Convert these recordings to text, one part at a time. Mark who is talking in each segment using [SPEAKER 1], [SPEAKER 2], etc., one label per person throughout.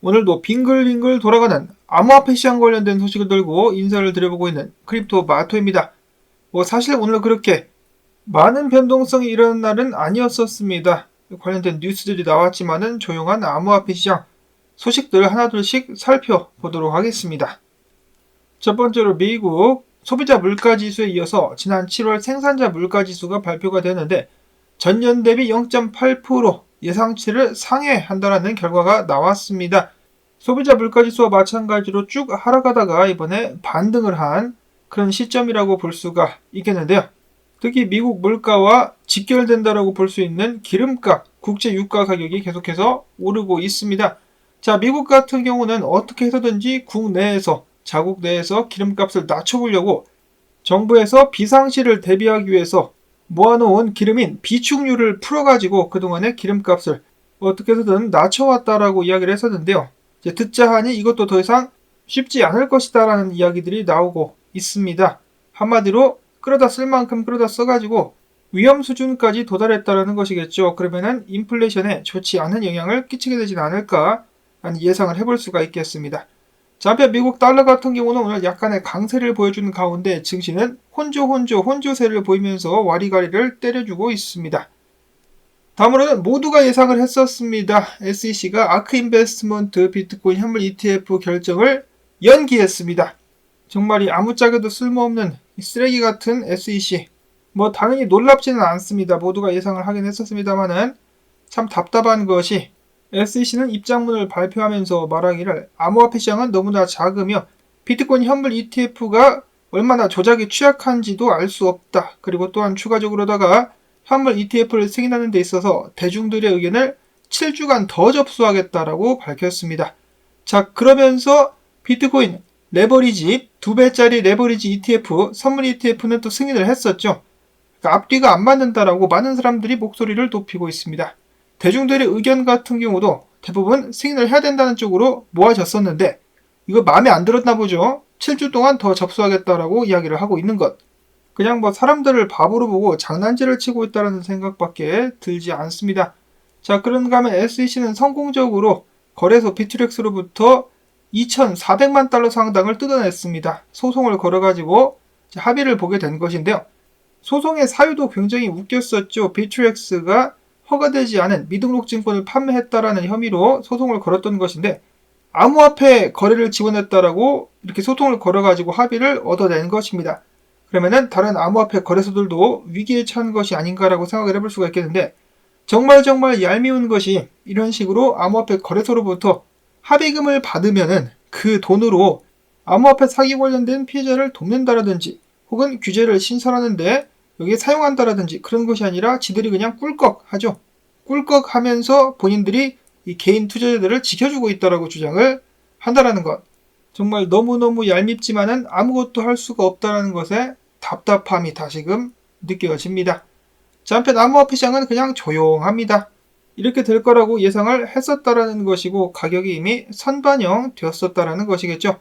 [SPEAKER 1] 오늘도 빙글빙글 돌아가는 암호화폐 시장 관련된 소식을 들고 인사를 드려보고 있는 크립토 마토입니다. 사실 오늘 그렇게 많은 변동성이 일어난 날은 아니었었습니다. 관련된 뉴스들이 나왔지만은 조용한 암호화폐 시장 소식들 하나둘씩 살펴보도록 하겠습니다. 첫 번째로 미국 소비자 물가지수에 이어서 지난 7월 생산자 물가지수가 발표가 되는데 전년 대비 0.8% 예상치를 상회한다는 결과가 나왔습니다. 소비자 물가지수와 마찬가지로 쭉 하락하다가 이번에 반등을 한 그런 시점이라고 볼 수가 있겠는데요. 특히 미국 물가와 직결된다라고 볼 수 있는 기름값, 국제 유가 가격이 계속해서 오르고 있습니다. 자, 미국 같은 경우는 어떻게 해서든지 국내에서, 자국 내에서 기름값을 낮춰보려고 정부에서 비상시를 대비하기 위해서 모아놓은 기름인 비축유를 풀어가지고 그동안의 기름값을 어떻게 해서든 낮춰왔다라고 이야기를 했었는데요. 이제 듣자 하니 이것도 더 이상 쉽지 않을 것이다 라는 이야기들이 나오고 있습니다. 한마디로 끌어다 쓸 만큼 끌어다 써가지고 위험 수준까지 도달했다라는 것이겠죠. 그러면은 인플레이션에 좋지 않은 영향을 끼치게 되진 않을까 하는 예상을 해볼 수가 있겠습니다. 자, 한편 미국 달러 같은 경우는 오늘 약간의 강세를 보여주는 가운데 증시는 혼조세를 보이면서 와리가리를 때려주고 있습니다. 다음으로는 모두가 예상을 했었습니다. SEC가 아크 인베스트먼트 비트코인 현물 ETF 결정을 연기했습니다. 정말 아무짝에도 쓸모없는 쓰레기 같은 SEC. 당연히 놀랍지는 않습니다. 모두가 예상을 하긴 했었습니다만은 참 답답한 것이 SEC는 입장문을 발표하면서 말하기를 암호화폐 시장은 너무나 작으며 비트코인 현물 ETF가 얼마나 조작에 취약한지도 알 수 없다. 그리고 또한 추가적으로다가 현물 ETF를 승인하는 데 있어서 대중들의 의견을 7주간 더 접수하겠다라고 밝혔습니다. 자, 그러면서 비트코인 레버리지 2배짜리 레버리지 ETF, 선물 ETF는 또 승인을 했었죠. 그러니까 앞뒤가 안 맞는다라고 많은 사람들이 목소리를 높이고 있습니다. 대중들의 의견 같은 경우도 대부분 승인을 해야 된다는 쪽으로 모아졌었는데 이거 마음에 안 들었나 보죠. 7주 동안 더 접수하겠다라고 이야기를 하고 있는 것. 그냥 사람들을 바보로 보고 장난질을 치고 있다는 생각밖에 들지 않습니다. 자, 그런가 하면 SEC는 성공적으로 거래소 비트렉스로부터 2,400만 달러 상당을 뜯어냈습니다. 소송을 걸어가지고 합의를 보게 된 것인데요. 소송의 사유도 굉장히 웃겼었죠. 비트렉스가 허가되지 않은 미등록 증권을 판매했다라는 혐의로 소송을 걸었던 것인데 암호화폐 거래를 지원했다라고 이렇게 소송을 걸어가지고 합의를 얻어낸 것입니다. 그러면은 다른 암호화폐 거래소들도 위기에 처한 것이 아닌가라고 생각을 해볼 수가 있겠는데 정말 얄미운 것이 이런 식으로 암호화폐 거래소로부터 합의금을 받으면은 그 돈으로 암호화폐 사기 관련된 피해자를 돕는다라든지 혹은 규제를 신설하는데 여기에 사용한다라든지 그런 것이 아니라 지들이 그냥 꿀꺽하죠. 꿀꺽하면서 본인들이 이 개인 투자자들을 지켜주고 있다라고 주장을 한다라는 것. 정말 너무너무 얄밉지만은 아무것도 할 수가 없다라는 것에 답답함이 다시금 느껴집니다. 자, 한편 암호화폐 시장은 그냥 조용합니다. 이렇게 될 거라고 예상을 했었다라는 것이고 가격이 이미 선반영 되었었다라는 것이겠죠.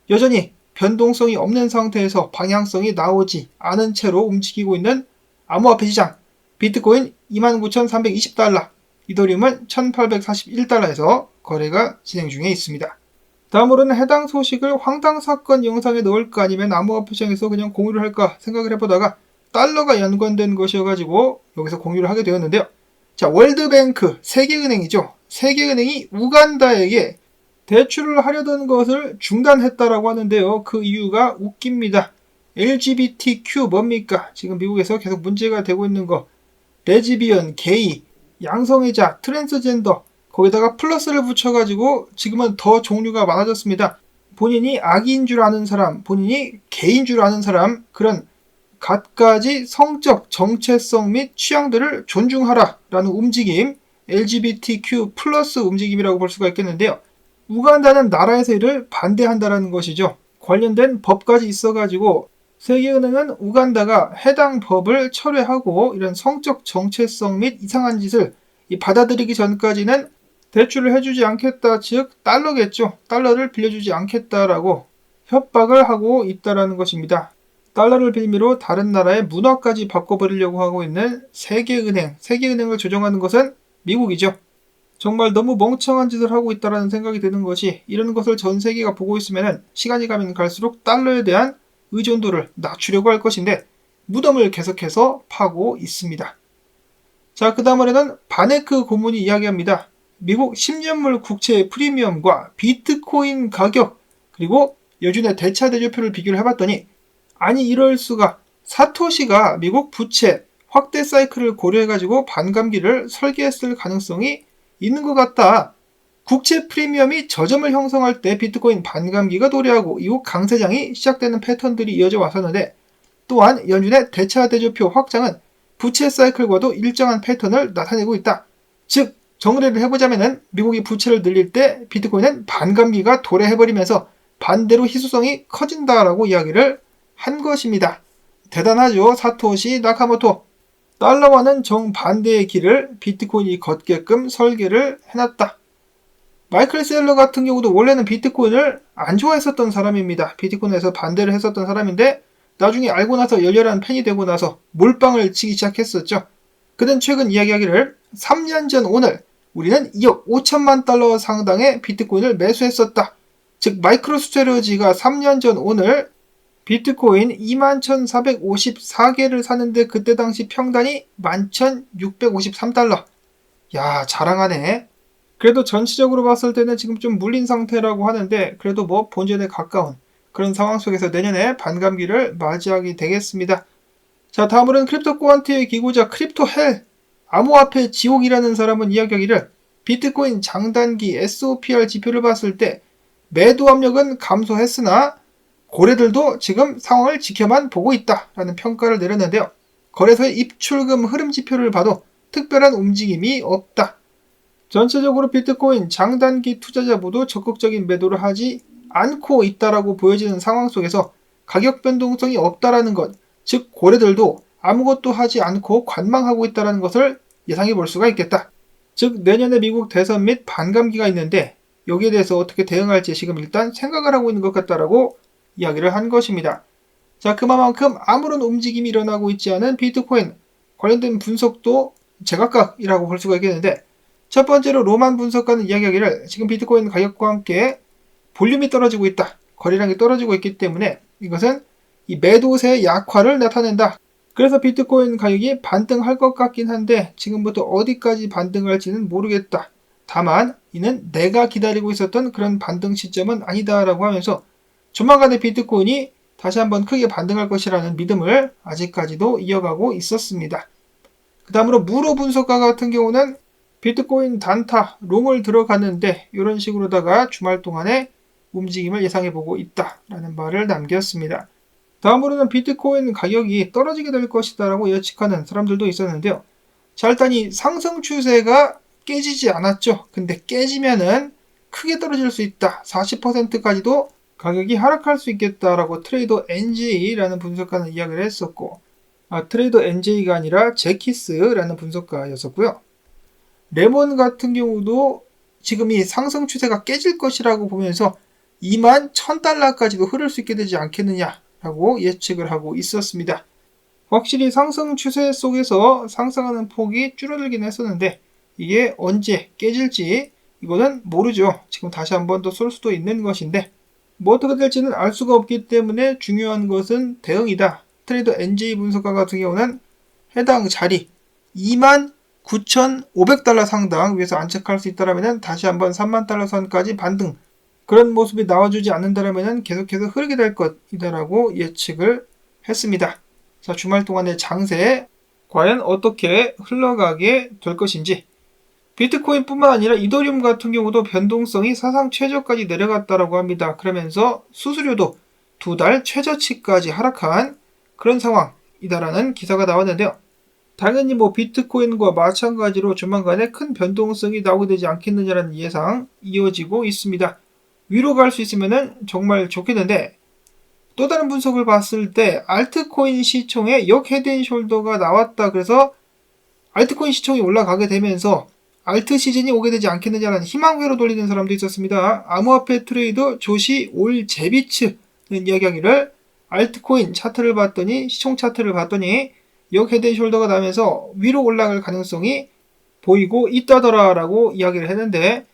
[SPEAKER 1] 여전히 변동성이 없는 상태에서 방향성이 나오지 않은 채로 움직이고 있는 암호화폐 시장. 비트코인 29,320달러, 이더리움은 1,841달러에서 거래가 진행 중에 있습니다. 다음으로는 해당 소식을 황당사건 영상에 넣을까 아니면 암호화폐 시장에서 그냥 공유를 할까 생각을 해보다가 달러가 연관된 것이어가지고 여기서 공유를 하게 되었는데요. 자, 월드뱅크, 세계은행이죠. 세계은행이 우간다에게 대출을 하려던 것을 중단했다라고 하는데요. 그 이유가 웃깁니다. LGBTQ 뭡니까? 지금 미국에서 계속 문제가 되고 있는 거. 레즈비언, 게이, 양성애자, 트랜스젠더 거기다가 플러스를 붙여가지고 지금은 더 종류가 많아졌습니다. 본인이 아기인 줄 아는 사람, 본인이 게이인 줄 아는 사람 그런 갖가지 성적 정체성 및 취향들을 존중하라라는 움직임 LGBTQ 플러스 움직임이라고 볼 수가 있겠는데요. 우간다는 나라에서 이를 반대한다라는 것이죠. 관련된 법까지 있어가지고 세계은행은 우간다가 해당 법을 철회하고 이런 성적 정체성 및 이상한 짓을 받아들이기 전까지는 대출을 해주지 않겠다, 즉 달러겠죠. 달러를 빌려주지 않겠다라고 협박을 하고 있다라는 것입니다. 달러를 빌미로 다른 나라의 문화까지 바꿔버리려고 하고 있는 세계은행을 조정하는 것은 미국이죠. 정말 너무 멍청한 짓을 하고 있다는 생각이 드는 것이, 이런 것을 전 세계가 보고 있으면 시간이 가면 갈수록 달러에 대한 의존도를 낮추려고 할 것인데 무덤을 계속해서 파고 있습니다. 자, 그 다음으로는 바네크 고문이 이야기합니다. 미국 10년물 국채 프리미엄과 비트코인 가격, 그리고 요즘의 대차대조표를 비교를 해봤더니, 아니 이럴 수가, 사토시가 미국 부채 확대 사이클을 고려해가지고 반감기를 설계했을 가능성이 있는 것 같다. 국채 프리미엄이 저점을 형성할 때 비트코인 반감기가 도래하고 이후 강세장이 시작되는 패턴들이 이어져 왔었는데, 또한 연준의 대차대조표 확장은 부채 사이클과도 일정한 패턴을 나타내고 있다. 즉 정리를 해보자면은 미국이 부채를 늘릴 때 비트코인은 반감기가 도래해버리면서 반대로 희소성이 커진다라고 이야기를 한 것입니다. 대단하죠. 사토시 나카모토. 달러와는 정반대의 길을 비트코인이 걷게끔 설계를 해놨다. 마이클 셀러 같은 경우도 원래는 비트코인을 안 좋아했었던 사람입니다. 비트코인에서 반대를 했었던 사람인데 나중에 알고 나서 열렬한 팬이 되고 나서 몰빵을 치기 시작했었죠. 그는 최근 이야기하기를 3년 전 오늘 우리는 2억 5천만 달러 상당의 비트코인을 매수했었다. 즉 마이크로스트레지가 3년 전 오늘 비트코인 21,454개를 사는데 그때 당시 평단이 11,653달러. 야, 자랑하네. 그래도 전체적으로 봤을 때는 지금 좀 물린 상태라고 하는데 그래도 뭐 본전에 가까운 그런 상황 속에서 내년에 반감기를 맞이하게 되겠습니다. 자, 다음으로는 크립토 კვ안트의 기고자 크립토헬, 암호화폐 지옥이라는 사람은 이야기하기를 비트코인 장단기 SOPR 지표를 봤을 때 매도 압력은 감소했으나 고래들도 지금 상황을 지켜만 보고 있다라는 평가를 내렸는데요. 거래소의 입출금 흐름 지표를 봐도 특별한 움직임이 없다. 전체적으로 비트코인 장단기 투자자 모두 적극적인 매도를 하지 않고 있다라고 보여지는 상황 속에서 가격 변동성이 없다라는 것, 즉 고래들도 아무것도 하지 않고 관망하고 있다는 것을 예상해 볼 수가 있겠다. 즉 내년에 미국 대선 및 반감기가 있는데 여기에 대해서 어떻게 대응할지 지금 일단 생각을 하고 있는 것 같다라고 이야기를 한 것입니다. 자, 그만큼 아무런 움직임이 일어나고 있지 않은 비트코인 관련된 분석도 제각각이라고 볼 수가 있겠는데, 첫 번째로 로만 분석가는 이야기하기를 지금 비트코인 가격과 함께 볼륨이 떨어지고 있다. 거래량이 떨어지고 있기 때문에 이것은 이 매도세의 약화를 나타낸다. 그래서 비트코인 가격이 반등할 것 같긴 한데 지금부터 어디까지 반등할지는 모르겠다. 다만 이는 내가 기다리고 있었던 그런 반등 시점은 아니다라고 하면서 조만간에 비트코인이 다시 한번 크게 반등할 것이라는 믿음을 아직까지도 이어가고 있었습니다. 그 다음으로 무로 분석가 같은 경우는 비트코인 단타, 롱을 들어갔는데 이런 식으로다가 주말 동안에 움직임을 예상해보고 있다라는 말을 남겼습니다. 다음으로는 비트코인 가격이 떨어지게 될 것이다라고 예측하는 사람들도 있었는데요. 자, 일단 이 상승 추세가 깨지지 않았죠. 근데 깨지면은 크게 떨어질 수 있다. 40%까지도 가격이 하락할 수 있겠다라고 트레이더 NJ라는 분석가는 이야기를 했었고, 트레이더 NJ가 아니라 제키스라는 분석가였었고요. 레몬 같은 경우도 지금 이 상승 추세가 깨질 것이라고 보면서 21,000달러까지도 흐를 수 있게 되지 않겠느냐라고 예측을 하고 있었습니다. 확실히 상승 추세 속에서 상승하는 폭이 줄어들긴 했었는데 이게 언제 깨질지 이거는 모르죠. 지금 다시 한 번 더 쏠 수도 있는 것인데 뭐 어떻게 될지는 알 수가 없기 때문에 중요한 것은 대응이다. 트레이더 NJ 분석가 같은 경우는 해당 자리 29,500달러 상당 위에서 안착할 수 있다면 다시 한번 30,000달러 선까지 반등, 그런 모습이 나와주지 않는다면 계속해서 흐르게 될 것이다라고 예측을 했습니다. 자, 주말 동안의 장세 과연 어떻게 흘러가게 될 것인지. 비트코인뿐만 아니라 이더리움 같은 경우도 변동성이 사상 최저까지 내려갔다라고 합니다. 그러면서 수수료도 2달 최저치까지 하락한 그런 상황이다라는 기사가 나왔는데요. 당연히 뭐 비트코인과 마찬가지로 조만간에 큰 변동성이 나오게 되지 않겠느냐라는 예상 이어지고 있습니다. 위로 갈 수 있으면 정말 좋겠는데, 또 다른 분석을 봤을 때 알트코인 시총에 역 헤드앤숄더가 나왔다. 그래서 알트코인 시총이 올라가게 되면서 알트 시즌이 오게 되지 않겠느냐라는 희망회로 돌리는 사람도 있었습니다. 암호화폐 트레이더 조시 올제비츠는 이야기하기를 알트코인 차트를 봤더니, 시총 차트를 봤더니 역 헤드앤숄더가 나면서 위로 올라갈 가능성이 보이고 있다더라 라고 이야기를 했는데,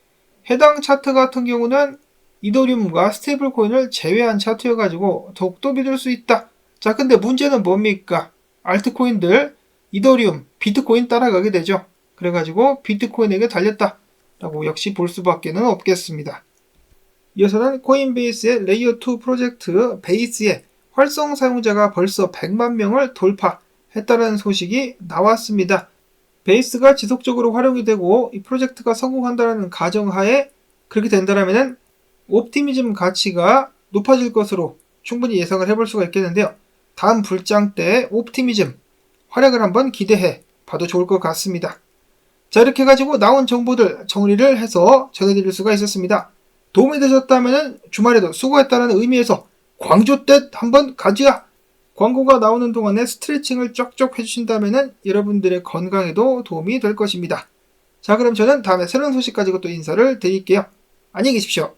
[SPEAKER 1] 해당 차트 같은 경우는 이더리움과 스테이블 코인을 제외한 차트여가지고 더욱더 믿을 수 있다. 자, 근데 문제는 뭡니까? 알트코인들, 이더리움, 비트코인 따라가게 되죠. 그래가지고 비트코인에게 달렸다 라고 역시 볼 수밖에는 없겠습니다. 이어서는 코인베이스의 레이어2 프로젝트 베이스의 활성 사용자가 벌써 100만 명을 돌파했다는 소식이 나왔습니다. 베이스가 지속적으로 활용이 되고 이 프로젝트가 성공한다는 가정하에 그렇게 된다면 옵티미즘 가치가 높아질 것으로 충분히 예상을 해볼 수가 있겠는데요. 다음 불장 때 옵티미즘 활약을 한번 기대해 봐도 좋을 것 같습니다. 자, 이렇게 가지고 나온 정보들 정리를 해서 전해드릴 수가 있었습니다. 도움이 되셨다면 주말에도 수고했다는 의미에서 광주댓 한번 가지야! 광고가 나오는 동안에 스트레칭을 쩍쩍 해주신다면 여러분들의 건강에도 도움이 될 것입니다. 자, 그럼 저는 다음에 새로운 소식 가지고 또 인사를 드릴게요. 안녕히 계십시오.